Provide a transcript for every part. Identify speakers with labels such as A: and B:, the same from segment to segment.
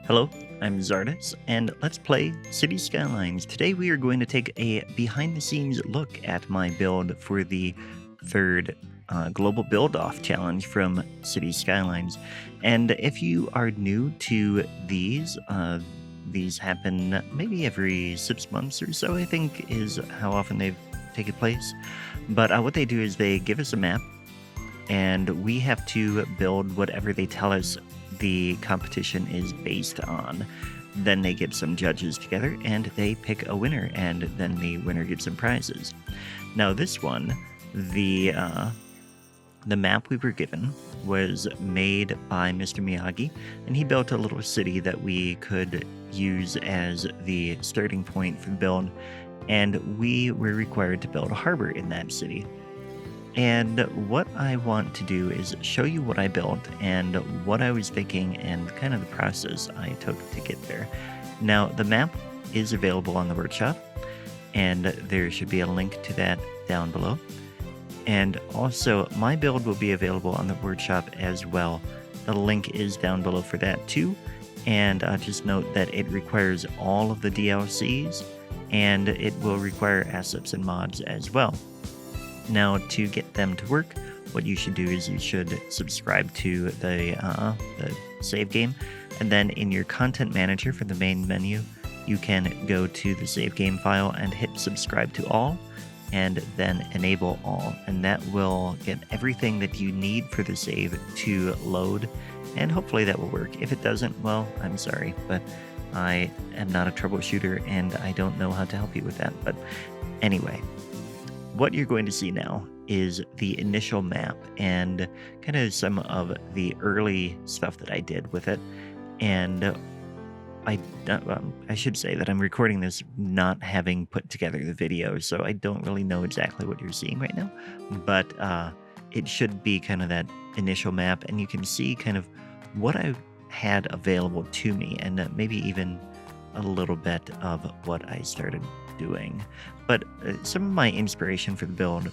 A: Hello, I'm Czardus, and let's play Cities Skylines. Today we are going to take a behind-the-scenes look at my build for the third Global Build-off challenge from Cities Skylines. And if you are new to these happen maybe every 6 months or so, I think is how often they've taken place. But what they do is they give us a map, and we have to build whatever they tell us the competition is based on. Then they get some judges together and they pick a winner, and then the winner gets some prizes. Now, this one, the map we were given was made by Mr. Miyagi, and he built a little city that we could use as the starting point for the build, and we were required to build a harbor in that city. And what I want to do is show you what I built and what I was thinking and kind of the process I took to get there. Now, the map is available on the workshop, and there should be a link to that down below. And also, my build will be available on the workshop as well. The link is down below for that too. And just note that it requires all of the DLCs, and it will require assets and mods as well. Now, to get them to work, what you should do is you should subscribe to the save game, and then in your content manager for the main menu, you can go to the save game file and hit subscribe to all, and then enable all, and that will get everything that you need for the save to load, and hopefully that will work. If it doesn't, well, I'm sorry, but I am not a troubleshooter and I don't know how to help you with that. But anyway, what you're going to see now is the initial map and kind of some of the early stuff that I did with it. And I should say that I'm recording this not having put together the video, so I don't really know exactly what you're seeing right now, but it should be kind of that initial map, and you can see kind of what I had available to me, and maybe even a little bit of what I started doing. But some of my inspiration for the build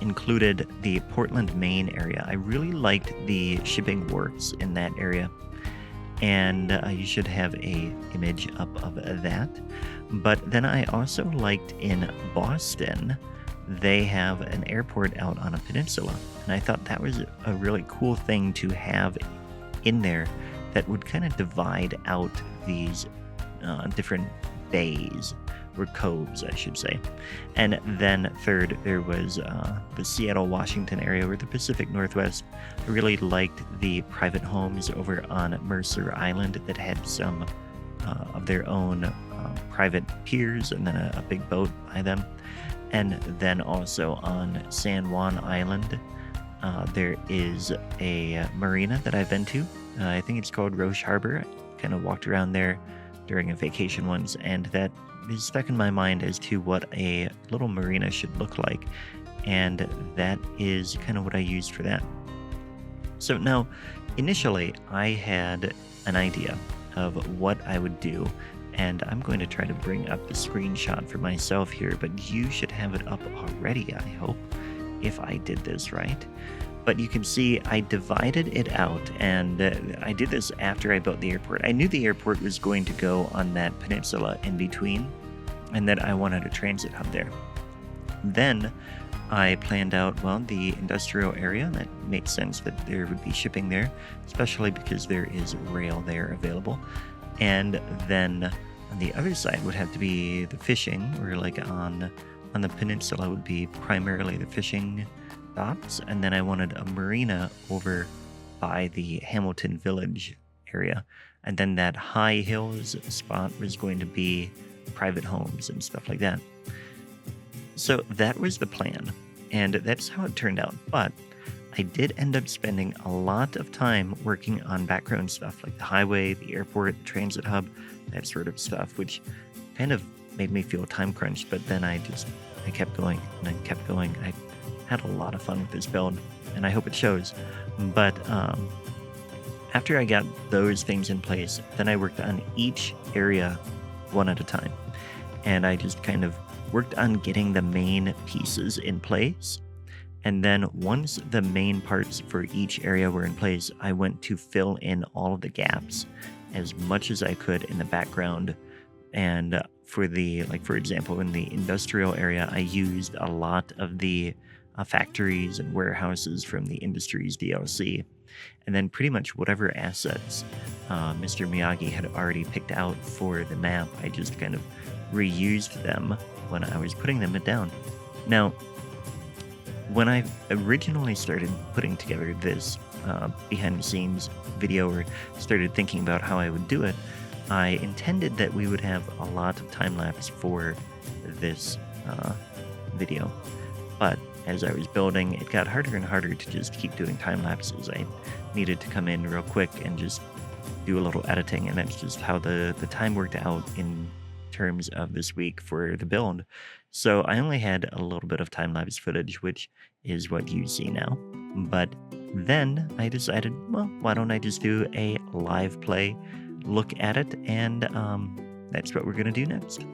A: included the Portland, Maine area. I really liked the shipping wharfs in that area, and you should have a image up of that. But then I also liked in Boston, they have an airport out on a peninsula, and I thought that was a really cool thing to have in there that would kind of divide out these different bays, or coves, I should say. And then third, there was the Seattle, Washington area, or the Pacific Northwest. I really liked the private homes over on Mercer Island that had some of their own private piers, and then a big boat by them. And then also on San Juan Island, there is a marina that I've been to. I think it's called Roche Harbor. I kind of walked around there during a vacation once, and that is stuck in my mind as to what a little marina should look like, and that is kind of what I used for that. So now, initially, I had an idea of what I would do, and I'm going to try to bring up the screenshot for myself here, but you should have it up already, I hope, if I did this right. But you can see I divided it out, and I did this after I built the airport. I knew the airport was going to go on that peninsula in between, and that I wanted a transit hub there. Then I planned out, well, the industrial area. That makes sense that there would be shipping there, especially because there is rail there available. And then on the other side would have to be the fishing, or like on the peninsula would be primarily the fishing docks, and then I wanted a marina over by the Hamilton Village area, and then that high hills spot was going to be private homes and stuff like that. So that was the plan, and that's how it turned out. But I did end up spending a lot of time working on background stuff like the highway, the airport, the transit hub, that sort of stuff, which kind of made me feel time crunched. But then I kept going and I kept going. I had a lot of fun with this build, and I hope it shows. But after I got those things in place, then I worked on each area one at a time, and I just kind of worked on getting the main pieces in place. And then once the main parts for each area were in place, I went to fill in all of the gaps as much as I could in the background. And for example, in the industrial area, I used a lot of the factories and warehouses from the Industries DLC. And then pretty much whatever assets Mr. Miyagi had already picked out for the map, I just kind of reused them when I was putting them down. Now, when I originally started putting together this behind the scenes video, or started thinking about how I would do it, I intended that we would have a lot of time lapse for this video. But as I was building, it got harder and harder to just keep doing time lapses. I needed to come in real quick and just do a little editing, and that's just how the time worked out in terms of this week for the build. So I only had a little bit of time-lapse footage, which is what you see now. But then I decided, well, why don't I just do a live play look at it, and that's what we're going to do next.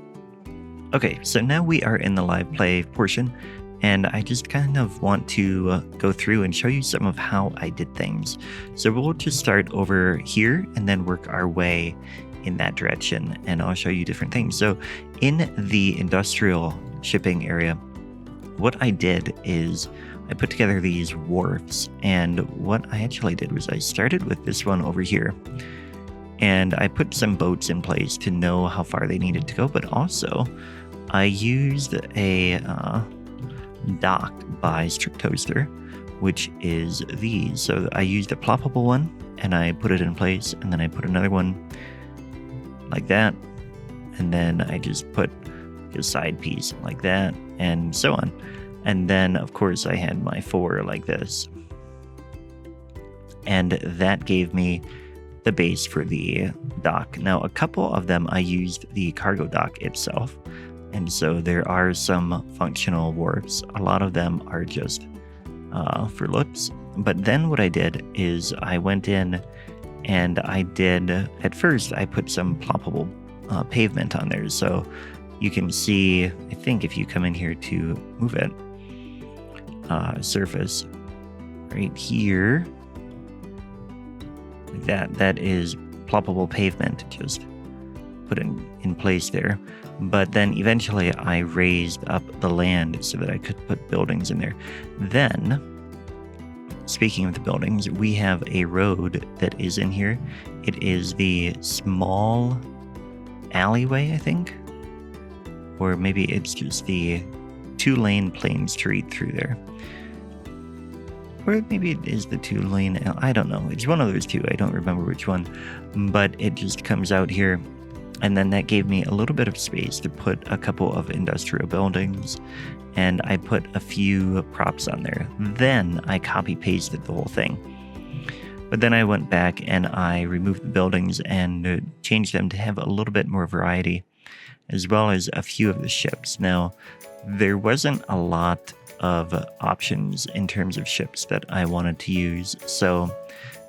A: Okay, so now we are in the live play portion, and I just kind of want to go through and show you some of how I did things. So we'll just start over here and then work our way in that direction, and I'll show you different things. So in the industrial shipping area, what I did is I put together these wharfs, and what I actually did was I started with this one over here, and I put some boats in place to know how far they needed to go, but also I used a dock by Strip Toaster, which is these. So I used a ploppable one and I put it in place, and then I put another one like that, and then I just put a side piece like that, and so on. And then of course I had my 4 like this, and that gave me the base for the dock. Now a couple of them I used the cargo dock itself, and so there are some functional wharfs. A lot of them are just for looks. But then what I did is I went in and at first I put some ploppable pavement on there. So you can see, I think if you come in here to move it, surface right here, like that is ploppable pavement, just put in place there. But then eventually I raised up the land so that I could put buildings in there. Then, speaking of the buildings, we have a road that is in here. It is the small alleyway, I think, or maybe it's just the 2-lane plain street through there, or maybe it is the 2-lane, I don't know, it's one of those two, I don't remember which one, but it just comes out here. And then that gave me a little bit of space to put a couple of industrial buildings, and I put a few props on there. Then I copy pasted the whole thing. But then I went back and I removed the buildings and changed them to have a little bit more variety, as well as a few of the ships. Now, there wasn't a lot of options in terms of ships that I wanted to use, so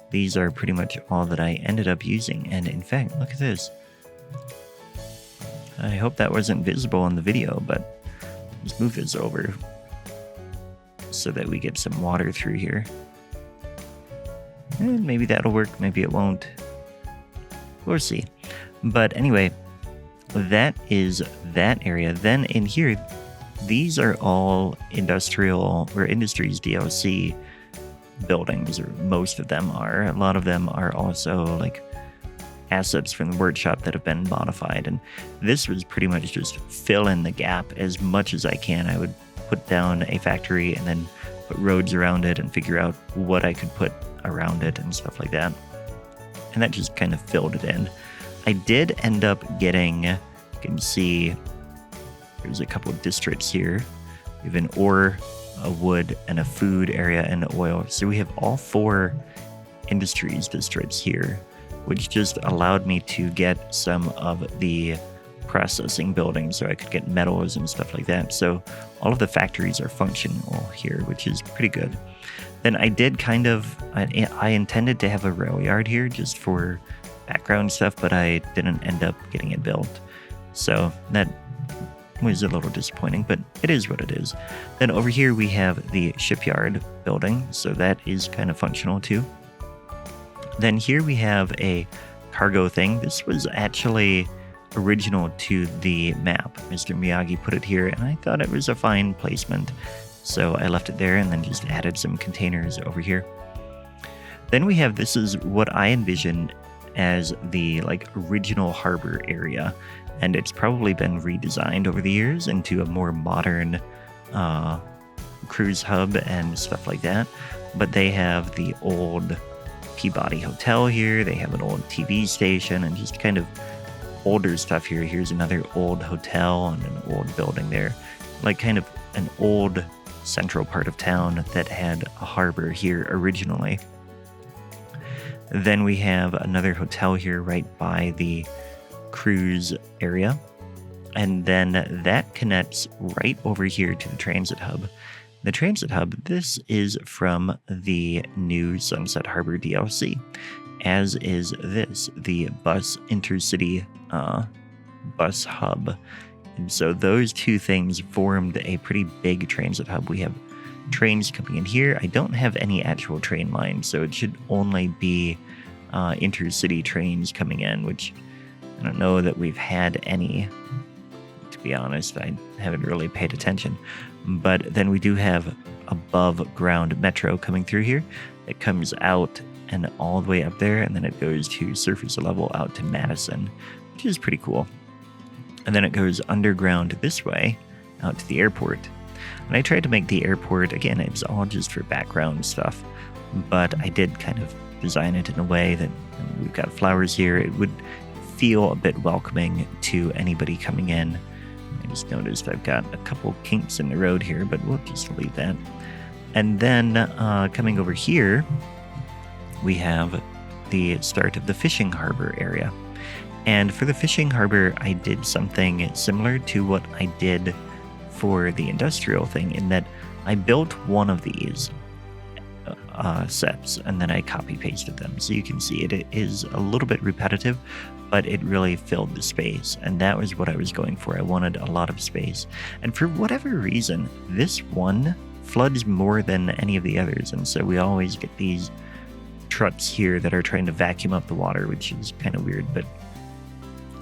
A: these are pretty much all that I ended up using. And in fact, look at this. I hope that wasn't visible in the video, but let's move this over so that we get some water through here. And maybe that'll work, maybe it won't. We'll see. But anyway, that is that area. Then in here, these are all industrial or Industries DLC buildings, or most of them are. A lot of them are also like assets from the workshop that have been modified, and this was pretty much just fill in the gap as much as I can. I would put down a factory and then put roads around it and figure out what I could put around it and stuff like that, and that just kind of filled it in. I did end up getting, you can see there's a couple of districts here. We have an ore, a wood, and a food area, and oil. So we have all 4 industries districts here, which just allowed me to get some of the processing buildings so I could get metals and stuff like that. So all of the factories are functional here, which is pretty good. Then I did I intended to have a rail yard here just for background stuff, but I didn't end up getting it built. So that was a little disappointing, but it is what it is. Then over here we have the shipyard building, so that is kind of functional too. Then here we have a cargo thing. This was actually original to the map. Mr. Miyagi put it here, and I thought it was a fine placement. So I left it there and then just added some containers over here. Then we have, this is what I envisioned as the like original harbor area. And it's probably been redesigned over the years into a more modern cruise hub and stuff like that. But they have the old Peabody Hotel here. They have an old TV station and just kind of older stuff here. Here's another old hotel and an old building there. Like kind of an old central part of town that had a harbor here originally. Then we have another hotel here right by the cruise area. And then that connects right over here to the transit hub. The transit hub, this is from the new Sunset Harbor DLC, as is this, the bus intercity bus hub. And so those two things formed a pretty big transit hub. We have trains coming in here. I don't have any actual train lines, so it should only be intercity trains coming in, which I don't know that we've had any, to be honest. I haven't really paid attention. But then we do have above ground metro coming through here. It comes out and all the way up there, and then it goes to surface level out to Madison, which is pretty cool. And then it goes underground this way out to the airport. And I tried to make the airport, again, it's all just for background stuff, but I did kind of design it in a way that we've got flowers here. It would feel a bit welcoming to anybody coming in. I just noticed I've got a couple kinks in the road here, but we'll just leave that. And then coming over here, we have the start of the fishing harbor area. And for the fishing harbor, I did something similar to what I did for the industrial thing, in that I built one of these sets and then I copy pasted them. So you can see it is a little bit repetitive, but it really filled the space. And that was what I was going for. I wanted a lot of space. And for whatever reason, this one floods more than any of the others. And so we always get these trucks here that are trying to vacuum up the water, which is kind of weird, but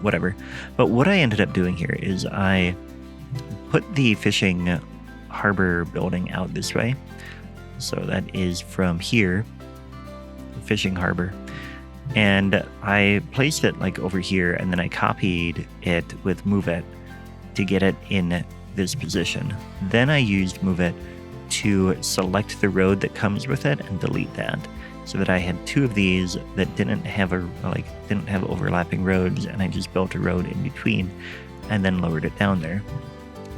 A: whatever. But what I ended up doing here is I put the fishing harbor building out this way. So that is from here, the fishing harbor. And I placed it like over here, and then I copied it with Move It to get it in this position. Then I used Move It to select the road that comes with it and delete that, so that I had two of these that didn't have overlapping roads, and I just built a road in between and then lowered it down there.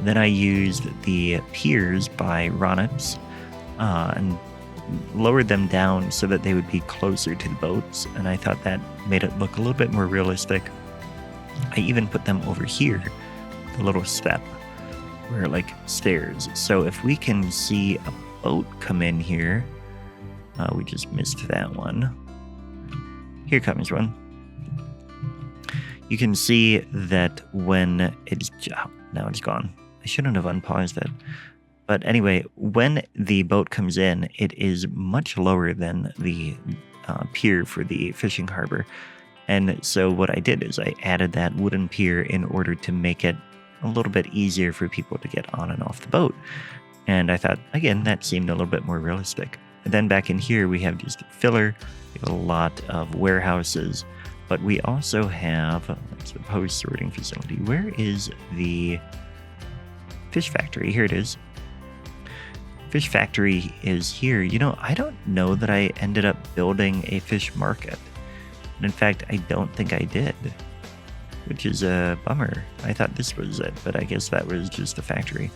A: Then I used the piers by Ronitz and lowered them down so that they would be closer to the boats, and I thought that made it look a little bit more realistic. I even put them over here, the little step where like stairs. So if we can see a boat come in here, we just missed that one. Here comes one. You can see that when it's now it's gone. I shouldn't have unpaused it. But anyway, when the boat comes in, it is much lower than the pier for the fishing harbor. And so what I did is I added that wooden pier in order to make it a little bit easier for people to get on and off the boat. And I thought, again, that seemed a little bit more realistic. And then back in here, we have just filler. We have a lot of warehouses, but we also have a post-sorting facility. Where is the fish factory? Here it is. Fish factory is here. You know, I don't know that I ended up building a fish market. And in fact, I don't think I did, which is a bummer. I thought this was it, but I guess that was just the factory.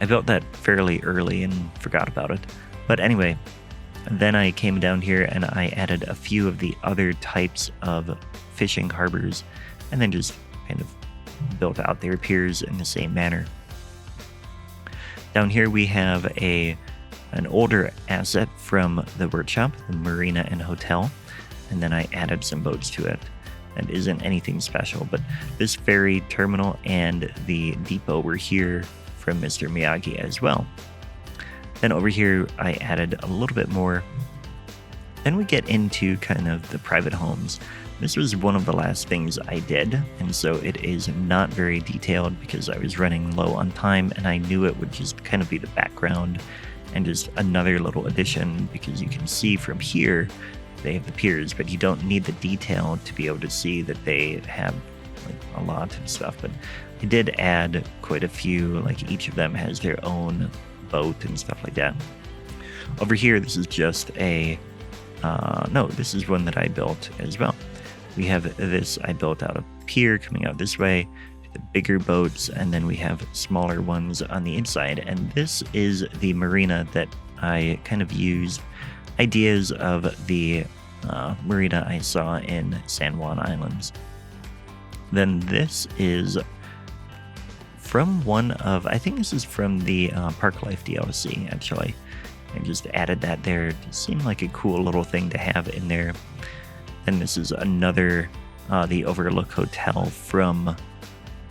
A: I built that fairly early and forgot about it. But anyway, then I came down here and I added a few of the other types of fishing harbors and then just kind of built out their piers in the same manner. Down here we have an older asset from the workshop, the marina and hotel, and then I added some boats to it. That isn't anything special, but this ferry terminal and the depot were here from Mr. Miyagi as well. Then over here I added a little bit more Then we get into kind of the private homes. This was one of the last things I did, and so it is not very detailed because I was running low on time and I knew it would just kind of be the background and just another little addition, because you can see from here they have the piers, but you don't need the detail to be able to see that they have like a lot of stuff. But I did add quite a few, like each of them has their own boat and stuff like that. Over here, this is just a no, this is one that I built as well. We have this I built out of pier coming out this way, the bigger boats, and then we have smaller ones on the inside. And this is the marina that I kind of used ideas of the marina I saw in San Juan Islands. Then this is from one of, I think this is from the Park Life DLC, actually. I just added that there. It seemed like a cool little thing to have in there. And this is another, the Overlook Hotel from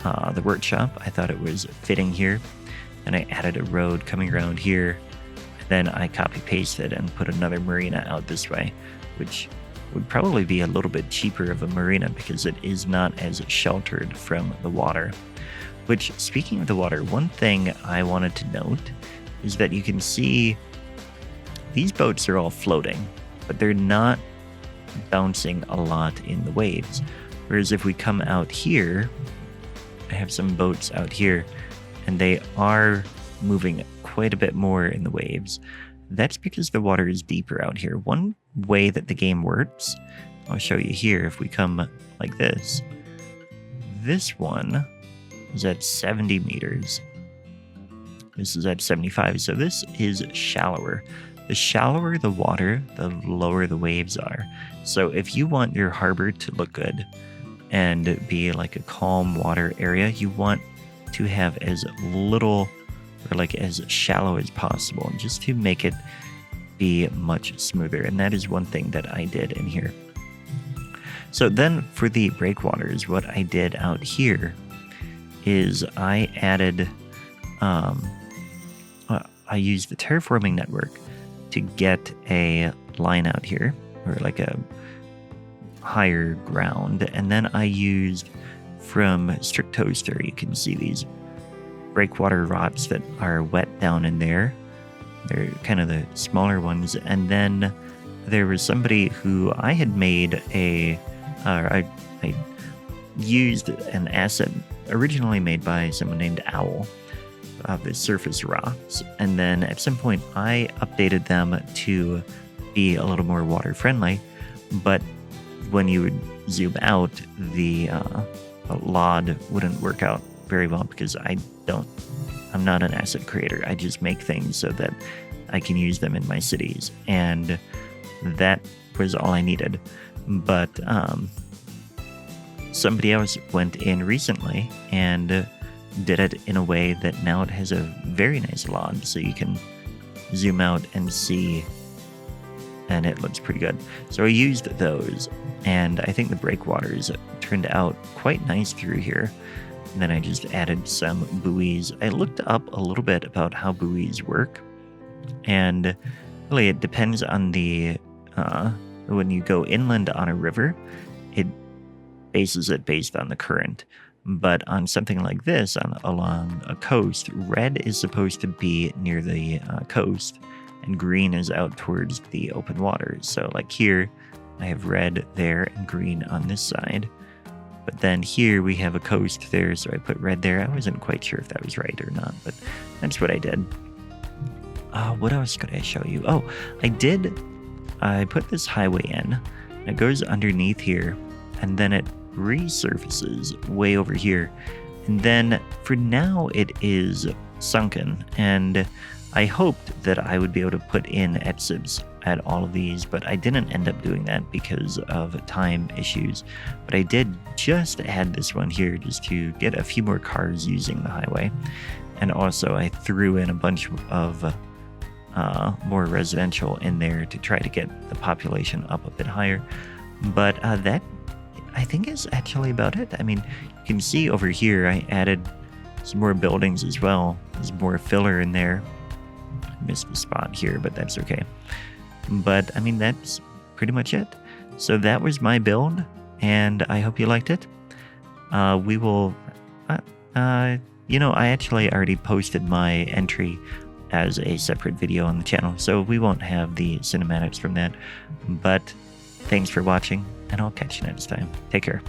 A: the workshop. I thought it was fitting here. And I added a road coming around here. Then I copy pasted and put another marina out this way, which would probably be a little bit cheaper of a marina because it is not as sheltered from the water. Which, speaking of the water, one thing I wanted to note is that you can see these boats are all floating, but they're not bouncing a lot in the waves. Whereas if we come out here, I have some boats out here, and they are moving quite a bit more in the waves. That's because the water is deeper out here. One way that the game works, I'll show you here. If we come like this one is at 70 meters. This is at 75, so this is shallower. The shallower the water, the lower the waves are. So if you want your harbor to look good and be like a calm water area, you want to have as little or like as shallow as possible, just to make it be much smoother. And that is one thing that I did in here. So then for the breakwaters, what I did out here is I added, I used the terraforming network to get a line out here, or like a higher ground. And then I used from Strict Toaster, you can see these breakwater rods that are wet down in there. They're kind of the smaller ones. And then there was somebody who I had made I used an asset originally made by someone named Owl of the surface rocks. And then at some point I updated them to be a little more water friendly. But when you would zoom out, the LOD wouldn't work out very well because I'm not an asset creator. I just make things so that I can use them in my cities, and that was all I needed. But somebody else went in recently and did it in a way that now it has a very nice LOD, so you can zoom out and see, and it looks pretty good. So I used those, and I think the breakwaters turned out quite nice through here. And then I just added some buoys. I looked up a little bit about how buoys work, and really it depends on the when you go inland on a river, it bases it based on the current. But on something like this, along a coast, red is supposed to be near the coast, and green is out towards the open water. So like here, I have red there and green on this side. But then here we have a coast there, so I put red there. I wasn't quite sure if that was right or not, but that's what I did. What else could I show you? Oh, I put this highway in. It goes underneath here, and then it resurfaces way over here. And then for now it is sunken, and I hoped that I would be able to put in exits at all of these, but I didn't end up doing that because of time issues. But I did just add this one here just to get a few more cars using the highway. And also I threw in a bunch of more residential in there to try to get the population up a bit higher. But that, I think, is actually about it. I mean, you can see over here I added some more buildings as well. There's more filler in there. I missed the spot here, but that's okay. But I mean, that's pretty much it. So that was my build, and I hope you liked it. We will, I actually already posted my entry as a separate video on the channel, so we won't have the cinematics from that. But thanks for watching, and I'll catch you next time. Take care.